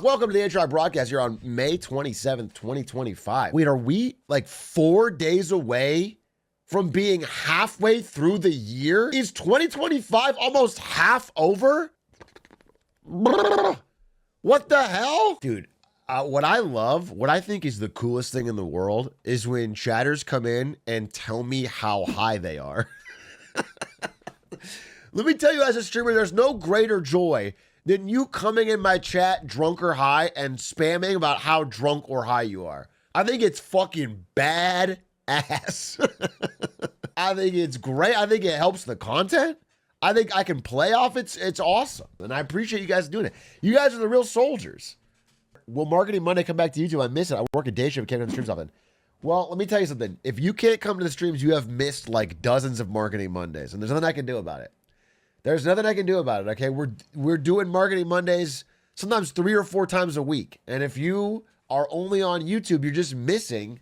Welcome to the Atrioc broadcast here on May 27th, 2025. Wait, are we like 4 days away from being halfway through the year? Is 2025 almost half over? What the hell? Dude, what I think is the coolest thing in the world is when chatters come in and tell me how high they are. Let me tell you, as a streamer, there's no greater joy than you coming in my chat drunk or high and spamming about how drunk or high you are. I think it's fucking bad ass. I think it's great. I think it helps the content. I think I can play off it's awesome. And I appreciate you guys doing it. You guys are the real soldiers. Will Marketing Monday come back to YouTube? I miss it. I work a day shift, can't come to the streams often. Well, let me tell you something. If you can't come to the streams, you have missed like dozens of Marketing Mondays, and there's nothing I can do about it. There's nothing I can do about it, okay? We're doing Marketing Mondays sometimes 3 or 4 times a week. And if you are only on YouTube, you're just missing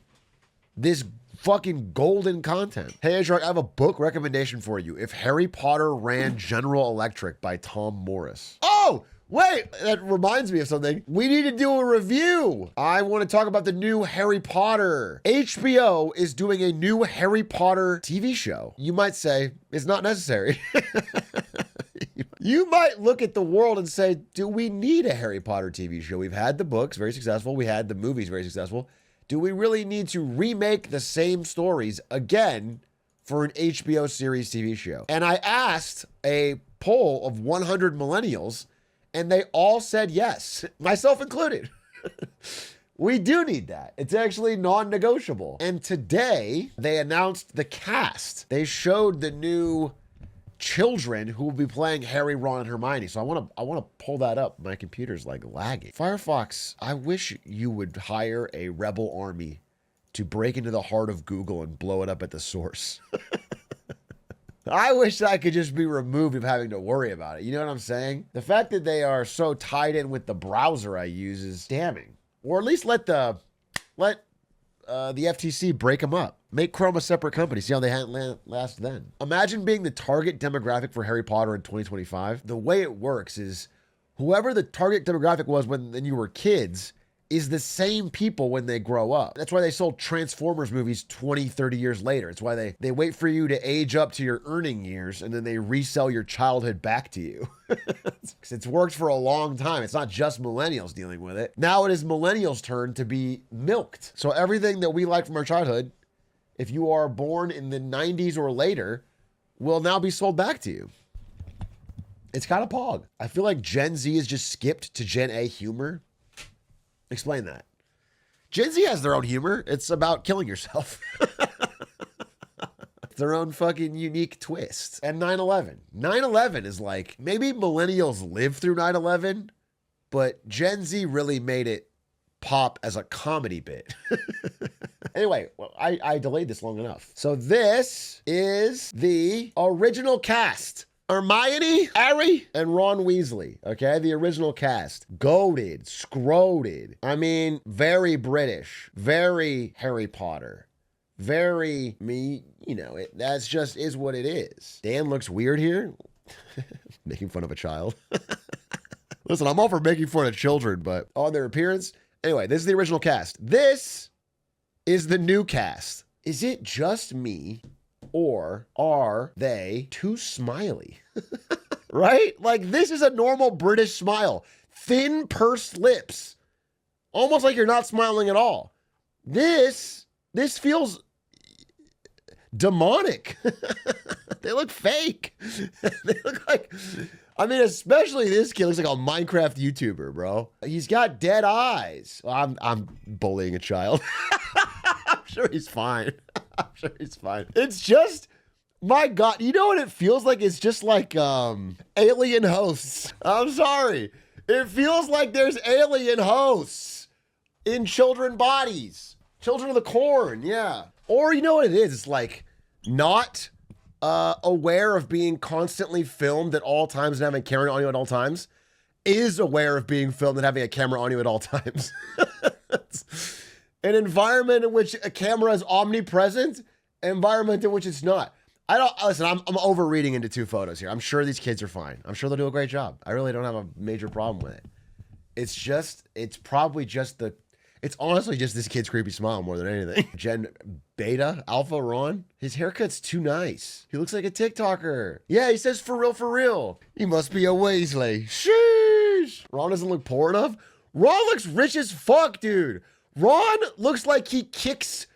this fucking golden content. Hey, Atrioc, I have a book recommendation for you. If Harry Potter Ran General Electric by Tom Morris. Oh! Wait, that reminds me of something. We need to do a review. I want to talk about the new Harry Potter. HBO is doing a new Harry Potter TV show. You might say, it's not necessary. You might look at the world and say, do we need a Harry Potter TV show? We've had the books, very successful. We had the movies, very successful. Do we really need to remake the same stories again for an HBO series TV show? And I asked a poll of 100 millennials, and they all said yes, myself included. We do need that. It's actually non-negotiable. And today, they announced the cast. They showed the new children who will be playing Harry, Ron, and Hermione. So I want to pull that up. My computer's like lagging. Firefox, I wish you would hire a rebel army to break into the heart of Google and blow it up at the source. I wish I could just be removed of having to worry about it. You know what I'm saying? The fact that they are so tied in with the browser I use is damning. Or at least let the FTC break them up. Make Chrome a separate company. See how they last then. Imagine being the target demographic for Harry Potter in 2025. The way it works is whoever the target demographic was when you were kids is the same people when they grow up. That's why they sold Transformers movies 20, 30 years later. It's why they wait for you to age up to your earning years and then they resell your childhood back to you. It's worked for a long time. It's not just millennials dealing with it. Now it is millennials' turn to be milked. So everything that we like from our childhood, if you are born in the 90s or later, will now be sold back to you. It's kind of pog. I feel like Gen Z has just skipped to Gen A humor. Explain that. Gen Z has their own humor. It's about killing yourself. Their own fucking unique twist. And 9/11. 9/11 is like, maybe millennials lived through 9/11, but Gen Z really made it pop as a comedy bit. Anyway, well, I delayed this long enough. So this is the original cast. Hermione, Harry, and Ron Weasley, okay? The original cast. Goated, scroted. I mean, very British, very Harry Potter, very me, you know, that's just is what it is. Dan looks weird here. Making fun of a child. Listen, I'm all for making fun of children, but on their appearance. Anyway, this is the original cast. This is the new cast. Is it just me? Or are they too smiley? Right? Like, this is a normal British smile. Thin pursed lips. Almost like you're not smiling at all. This feels demonic. They look fake. They look like, I mean, especially this kid looks like a Minecraft YouTuber, bro. He's got dead eyes. Well, I'm bullying a child. I'm sure he's fine. I'm sure he's fine. It's just, my God, you know what it feels like? It's just like alien hosts. I'm sorry. It feels like there's alien hosts in children bodies. Children of the Corn, yeah. Or you know what it is? It's like not aware of being constantly filmed at all times and having a camera on you at all times, is aware of being filmed and having a camera on you at all times. An environment in which a camera is omnipresent, environment in which it's not. Listen, I'm overreading into 2 photos here. I'm sure these kids are fine. I'm sure they'll do a great job. I really don't have a major problem with it. It's probably just it's honestly just this kid's creepy smile more than anything. Gen Beta, Alpha Ron, his haircut's too nice. He looks like a TikToker. Yeah, he says for real, for real. He must be a Weasley. Sheesh. Ron doesn't look poor enough. Ron looks rich as fuck, dude. Ron looks like he kicks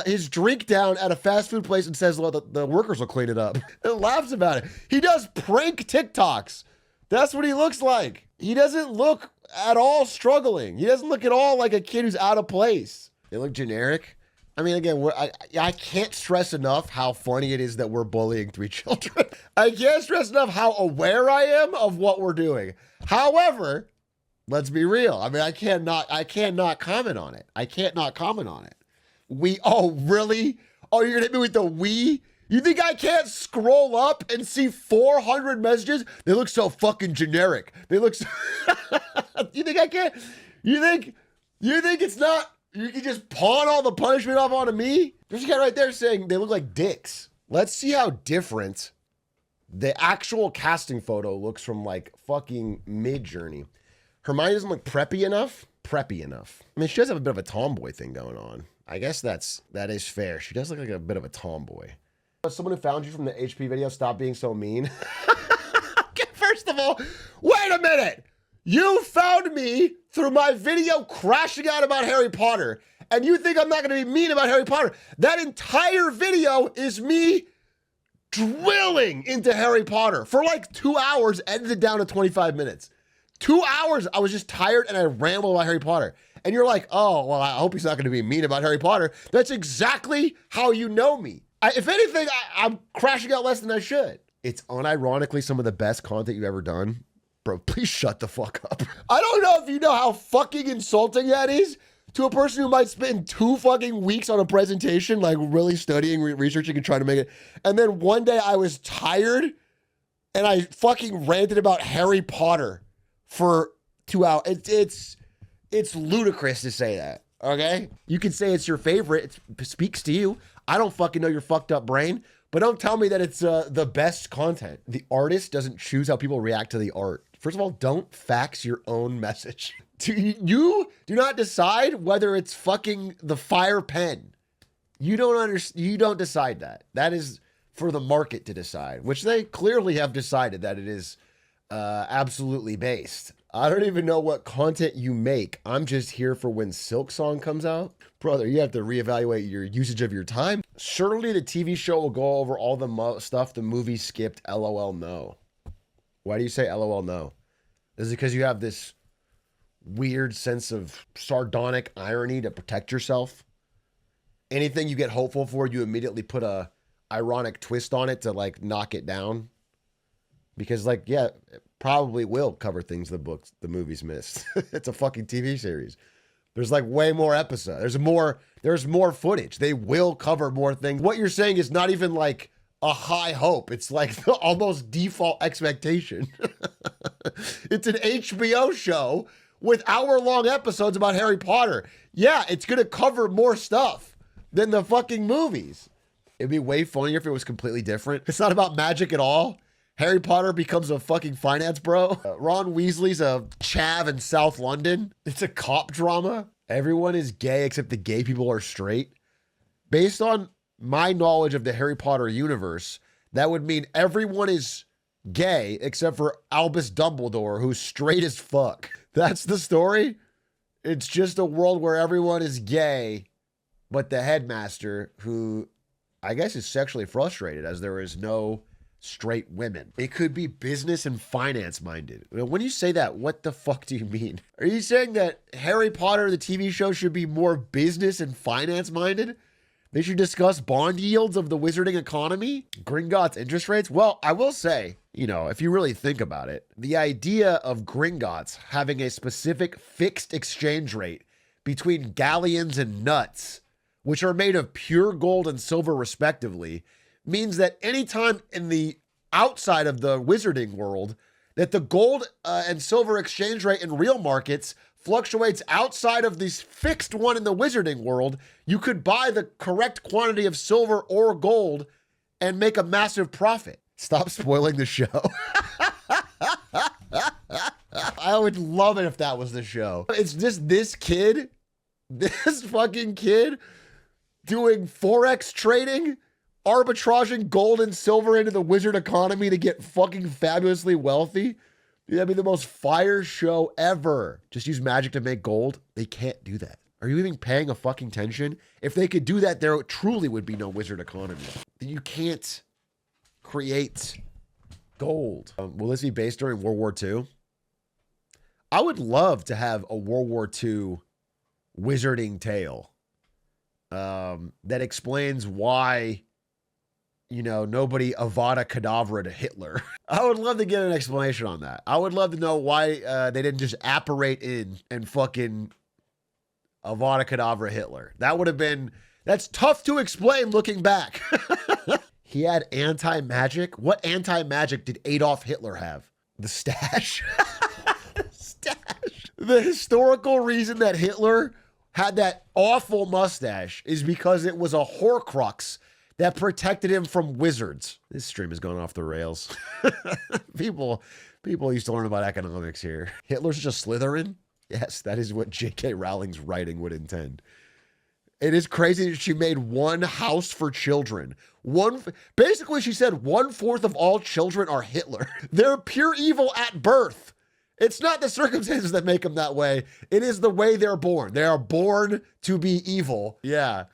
his drink down at a fast food place and says, well, the workers will clean it up. And laughs about it. He does prank TikToks. That's what he looks like. He doesn't look at all struggling. He doesn't look at all like a kid who's out of place. They look generic. I mean, again, I can't stress enough how funny it is that we're bullying 3 children. I can't stress enough how aware I am of what we're doing. However, let's be real. I mean, I can't not comment on it. I can't not comment on it. Really? Oh, you're gonna hit me with the we? You think I can't scroll up and see 400 messages? They look so fucking generic. They look so You think I can't? You think it's not, you can just pawn all the punishment off onto me? There's a guy right there saying they look like dicks. Let's see how different the actual casting photo looks from like fucking Mid-Journey. Hermione doesn't look preppy enough. I mean, she does have a bit of a tomboy thing going on. I guess that is fair. She does look like a bit of a tomboy. Someone who found you from the HP video, stop being so mean. Okay, first of all, wait a minute. You found me through my video crashing out about Harry Potter, and you think I'm not going to be mean about Harry Potter. That entire video is me drilling into Harry Potter for like 2 hours, edited down to 25 minutes. 2 hours, I was just tired and I rambled about Harry Potter. And you're like, oh, well, I hope he's not going to be mean about Harry Potter. That's exactly how you know me. If anything, I'm crashing out less than I should. It's unironically some of the best content you've ever done. Bro, please shut the fuck up. I don't know if you know how fucking insulting that is to a person who might spend 2 fucking weeks on a presentation, like really studying, researching, and trying to make it. And then one day I was tired and I fucking ranted about Harry Potter for 2 hours. It's ludicrous to say that, okay? You can say it's your favorite. It speaks to you. I don't fucking know your fucked up brain, but don't tell me that it's the best content. The artist doesn't choose how people react to the art. First of all, don't fax your own message. You do not decide whether it's fucking the fire pen. You don't decide that. That is for the market to decide, which they clearly have decided that it is absolutely based. I don't even know what content you make. I'm just here for when Silk Song comes out. Brother, you have to reevaluate your usage of your time. Surely the TV show will go over all the stuff the movie skipped. LOL no. Why do you say LOL no? Is it because you have this weird sense of sardonic irony to protect yourself? Anything you get hopeful for, you immediately put a ironic twist on it to like knock it down? Because like, yeah, it probably will cover things the movies missed. It's a fucking TV series. There's like way more episodes. There's more footage. They will cover more things. What you're saying is not even like a high hope. It's like the almost default expectation. It's an HBO show with hour-long episodes about Harry Potter. Yeah, it's going to cover more stuff than the fucking movies. It'd be way funnier if it was completely different. It's not about magic at all. Harry Potter becomes a fucking finance bro. Ron Weasley's a chav in South London. It's a cop drama. Everyone is gay except the gay people are straight. Based on my knowledge of the Harry Potter universe, that would mean everyone is gay except for Albus Dumbledore, who's straight as fuck. That's the story. It's just a world where everyone is gay, but the headmaster, who I guess is sexually frustrated as there is no straight women. It could be business and finance minded. When you say that, what the fuck do you mean? Are you saying that Harry Potter, the TV show, should be more business and finance minded? They should discuss bond yields of the wizarding economy? Gringotts interest rates? Well, I will say, you know, if you really think about it, the idea of Gringotts having a specific fixed exchange rate between galleons and nuts, which are made of pure gold and silver respectively, means that anytime in the outside of the wizarding world that the gold and silver exchange rate in real markets fluctuates outside of this fixed one in the wizarding world, you could buy the correct quantity of silver or gold and make a massive profit. Stop spoiling the show. I would love it if that was the show. It's just this kid, this fucking kid doing Forex trading, arbitraging gold and silver into the wizard economy to get fucking fabulously wealthy. That'd be the most fire show ever. Just use magic to make gold. They can't do that. Are you even paying a fucking attention? If they could do that, there truly would be no wizard economy. You can't create gold. Will this be based during World War II? I would love to have a World War II wizarding tale that explains why, you know, nobody Avada Kedavra to Hitler. I would love to get an explanation on that. I would love to know why they didn't just apparate in and fucking Avada Kedavra Hitler. That would have been, that's tough to explain looking back. He had anti-magic. What anti-magic did Adolf Hitler have? The stash. Stash. The historical reason that Hitler had that awful mustache is because it was a Horcrux that protected him from wizards. This stream is going off the rails. People used to learn about economics here. Hitler's just Slytherin? Yes, that is what J.K. Rowling's writing would intend. It is crazy that she made one house for children. Basically, she said 1/4 of all children are Hitler. They're pure evil at birth. It's not the circumstances that make them that way. It is the way they're born. They are born to be evil. Yeah.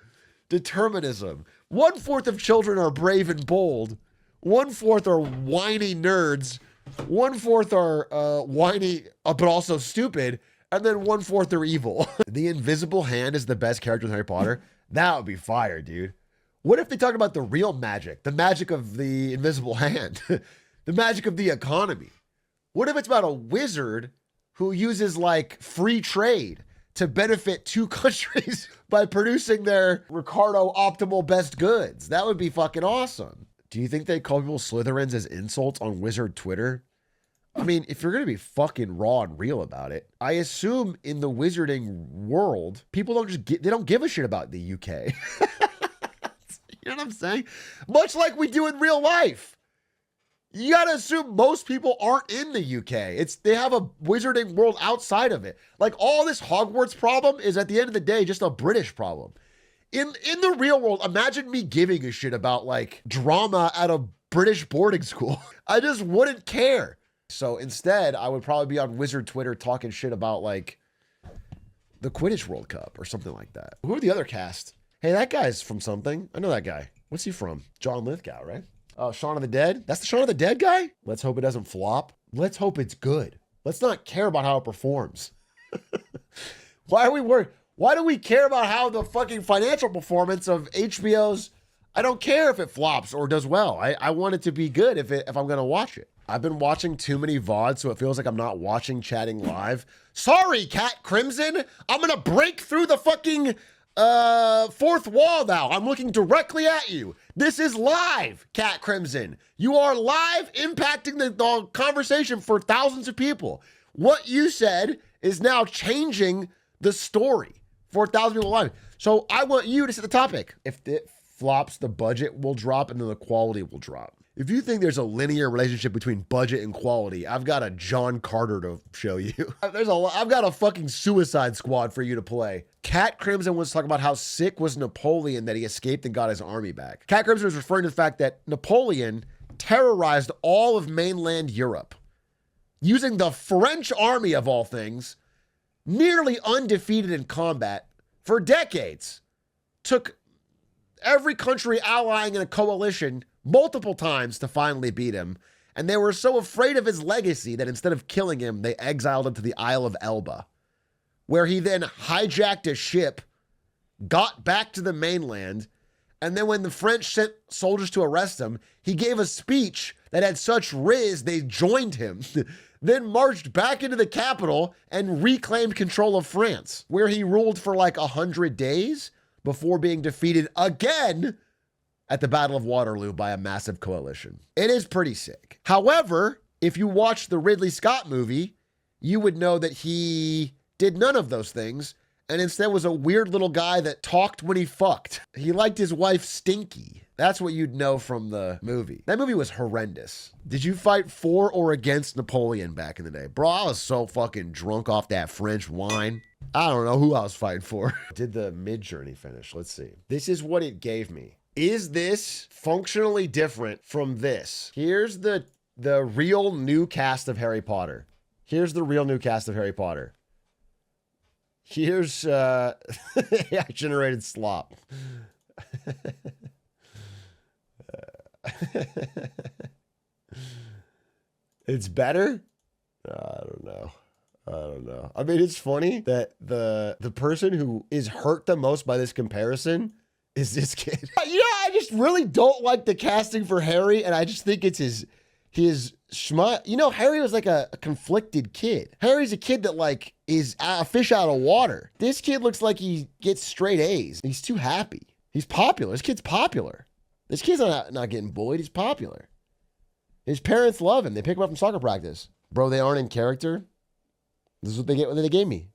Determinism. 1/4 of children are brave and bold. 1/4 are whiny nerds. 1/4 are whiny, but also stupid. And then 1/4 are evil. The Invisible Hand is the best character in Harry Potter. That would be fire, dude. What if they talked about the real magic? The magic of the Invisible Hand. The magic of the economy. What if it's about a wizard who uses like free trade to benefit two countries by producing their Ricardo optimal best goods? That would be fucking awesome. Do you think they call people Slytherins as insults on wizard Twitter? I mean, if you're going to be fucking raw and real about it, I assume in the wizarding world, people they don't give a shit about the UK. You know what I'm saying? Much like we do in real life. You got to assume most people aren't in the UK. They have a wizarding world outside of it. Like all this Hogwarts problem is at the end of the day, just a British problem. In the real world, imagine me giving a shit about like drama at a British boarding school. I just wouldn't care. So instead, I would probably be on Wizard Twitter talking shit about like the Quidditch World Cup or something like that. Who are the other cast? Hey, that guy's from something. I know that guy. What's he from? John Lithgow, right? Oh, Shaun of the Dead? That's the Shaun of the Dead guy? Let's hope it doesn't flop. Let's hope it's good. Let's not care about how it performs. Why are we worried? Why do we care about how the fucking financial performance of HBO's? I don't care if it flops or does well. I want it to be good if I'm going to watch it. I've been watching too many VODs, so it feels like I'm not watching chatting live. Sorry, Cat Crimson. I'm going to break through the fucking fourth wall now. I'm looking directly at you. This is live, Cat Crimson. You are live impacting the conversation for thousands of people. What you said is now changing the story for 1,000 people live. So I want you to set the topic. If it flops, the budget will drop and then the quality will drop. If you think there's a linear relationship between budget and quality, I've got a John Carter to show you. I've got a fucking Suicide Squad for you to play. Cat Crimson was talking about how sick was Napoleon that he escaped and got his army back. Cat Crimson was referring to the fact that Napoleon terrorized all of mainland Europe, using the French army of all things, nearly undefeated in combat for decades. Took every country allying in a coalition multiple times to finally beat him. And they were so afraid of his legacy that instead of killing him, they exiled him to the Isle of Elba, where he then hijacked a ship, got back to the mainland, and then when the French sent soldiers to arrest him, he gave a speech that had such riz they joined him, then marched back into the capital and reclaimed control of France, where he ruled for like 100 days before being defeated again at the Battle of Waterloo by a massive coalition. It is pretty sick. However, if you watch the Ridley Scott movie, you would know that he did none of those things and instead was a weird little guy that talked when he fucked. He liked his wife Stinky. That's what you'd know from the movie. That movie was horrendous. Did you fight for or against Napoleon back in the day? Bro, I was so fucking drunk off that French wine. I don't know who I was fighting for. Did the mid-journey finish? Let's see. This is what it gave me. Is this functionally different from this? Here's the real new cast of Harry Potter. Here's the real new cast of Harry Potter. Here's AI-generated slop. It's better? I don't know. I mean, it's funny that the person who is hurt the most by this comparison is this kid. You know, I just really don't like the casting for Harry, and I just think it's his schmuck. You know, Harry was like a conflicted kid. Harry's a kid that like is a fish out of water. This kid looks like he gets straight A's. He's too happy. He's popular. This kid's popular. This kid's not getting bullied. He's popular. His parents love him. They pick him up from soccer practice. Bro, they aren't in character. This is what they gave me.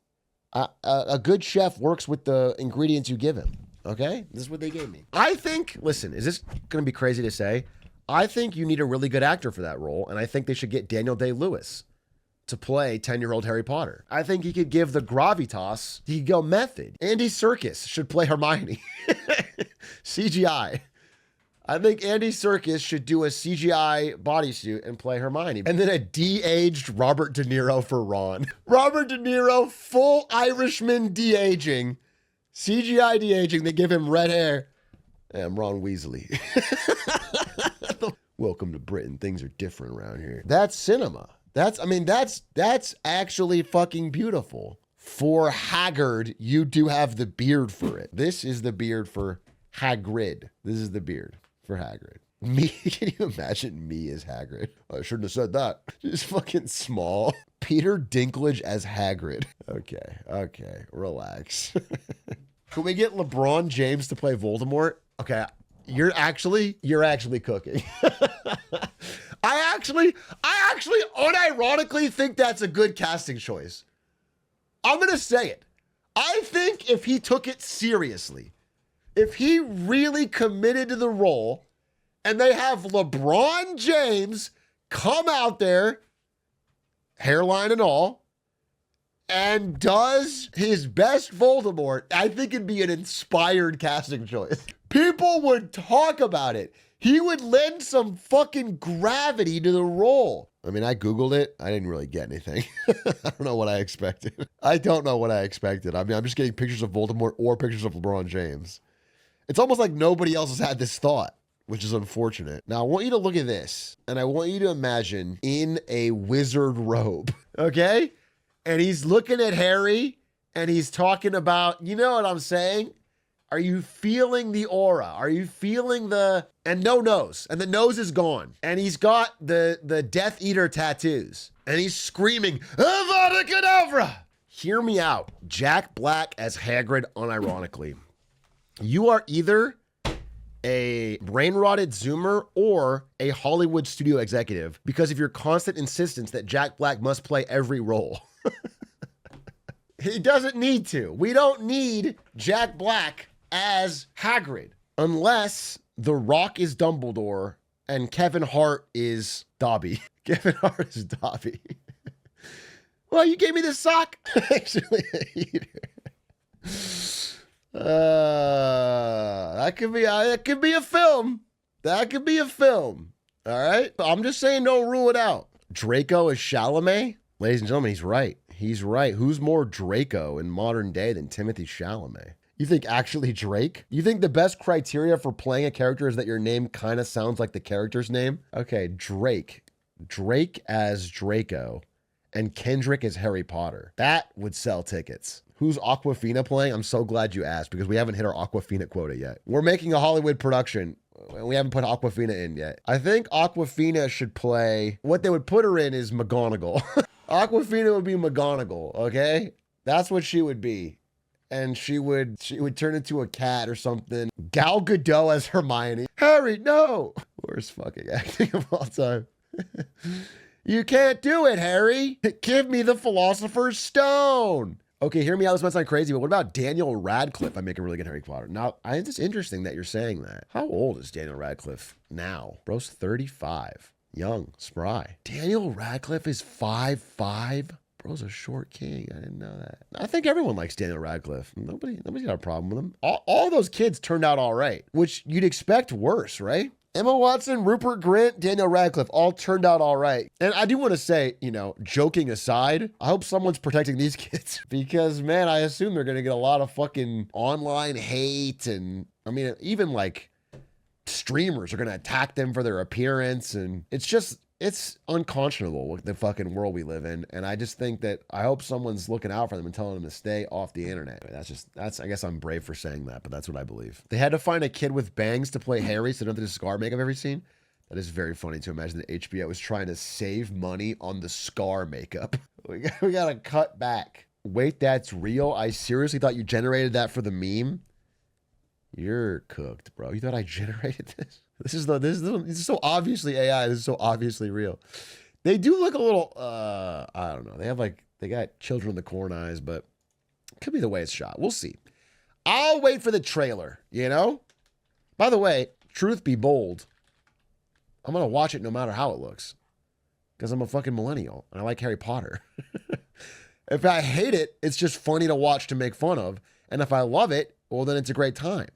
A good chef works with the ingredients you give him. Okay? This is what they gave me. I think, listen, is this going to be crazy to say? I think you need a really good actor for that role, and I think they should get Daniel Day-Lewis to play 10-year-old Harry Potter. I think he could give the gravitas. He could go method. Andy Serkis should play Hermione. CGI. I think Andy Serkis should do a CGI bodysuit and play Hermione. And then a de-aged Robert De Niro for Ron. Robert De Niro, full Irishman de-aging. CGI de-aging. They give him red hair. I'm Ron Weasley. Welcome to Britain. Things are different around here. That's cinema. That's actually fucking beautiful. For Haggard, you do have the beard for it. This is the beard for Hagrid. This is the beard for Hagrid. Me, can you imagine me as Hagrid? I shouldn't have said that. Just fucking small. Peter Dinklage as Hagrid. Okay, relax. Can we get LeBron James to play Voldemort? Okay, you're actually cooking. I actually unironically think that's a good casting choice. I'm gonna say it. I think if he took it seriously, if he really committed to the role, and they have LeBron James come out there, hairline and all, and does his best Voldemort, I think it'd be an inspired casting choice. People would talk about it. He would lend some fucking gravity to the role. I mean, I Googled it. I didn't really get anything. I don't know what I expected. I mean, I'm just getting pictures of Voldemort or pictures of LeBron James. It's almost like nobody else has had this thought, which is unfortunate. Now, I want you to look at this, and I want you to imagine in a wizard robe, okay? And he's looking at Harry, and he's talking about, you know what I'm saying? Are you feeling the aura? Are you feeling and no nose, and the nose is gone. And he's got the Death Eater tattoos, and he's screaming, Avada Kedavra! Hear me out. Jack Black as Hagrid, unironically. You are either a brain-rotted Zoomer or a Hollywood studio executive because of your constant insistence that Jack Black must play every role. He doesn't need to. We don't need Jack Black as Hagrid unless The Rock is Dumbledore and Kevin Hart is Dobby. Kevin Hart is Dobby. Well, you gave me this sock. Actually, that could be a film. That could be a film. All right. I'm just saying, don't rule it out. Draco is Chalamet. Ladies and gentlemen, he's right. He's right. Who's more Draco in modern day than Timothée Chalamet? You think actually Drake? You think the best criteria for playing a character is that your name kind of sounds like the character's name? Okay, Drake. Drake as Draco and Kendrick as Harry Potter. That would sell tickets. Who's Awkwafina playing? I'm so glad you asked because we haven't hit our Awkwafina quota yet. We're making a Hollywood production and we haven't put Awkwafina in yet. I think Awkwafina should play, what they would put her in is McGonagall. Awkwafina would be McGonagall, okay? That's what she would be. And she would turn into a cat or something. Gal Gadot as Hermione. Harry, no! Worst fucking acting of all time. You can't do it, Harry. Give me the Philosopher's Stone. Okay, hear me out. This might sound crazy, but what about Daniel Radcliffe? I make a really good Harry Potter. Now, it's just interesting that you're saying that. How old is Daniel Radcliffe now? Bro's 35. Young, spry. Daniel Radcliffe is 5'5"? Bro's a short king. I didn't know that. I think everyone likes Daniel Radcliffe. Nobody's got a problem with him. All those kids turned out all right, which you'd expect worse, right? Emma Watson, Rupert Grint, Daniel Radcliffe all turned out all right. And I do want to say, joking aside, I hope someone's protecting these kids because, man, I assume they're going to get a lot of fucking online hate. And I mean, even like streamers are going to attack them for their appearance. And it's unconscionable with the fucking world we live in. And I just think that I hope someone's looking out for them and telling them to stay off the internet. I guess I'm brave for saying that, but that's what I believe. They had to find a kid with bangs to play Harry so they don't have to do scar makeup every scene. That is very funny to imagine that HBO was trying to save money on the scar makeup. We got to cut back. Wait, that's real? I seriously thought you generated that for the meme? You're cooked, bro. You thought I generated this? This is so obviously AI. This is so obviously real. They do look a little, I don't know. They got children in the corn eyes, but it could be the way it's shot. We'll see. I'll wait for the trailer, By the way, truth be bold, I'm going to watch it no matter how it looks because I'm a fucking millennial and I like Harry Potter. If I hate it, it's just funny to watch to make fun of. And if I love it, well, then it's a great time.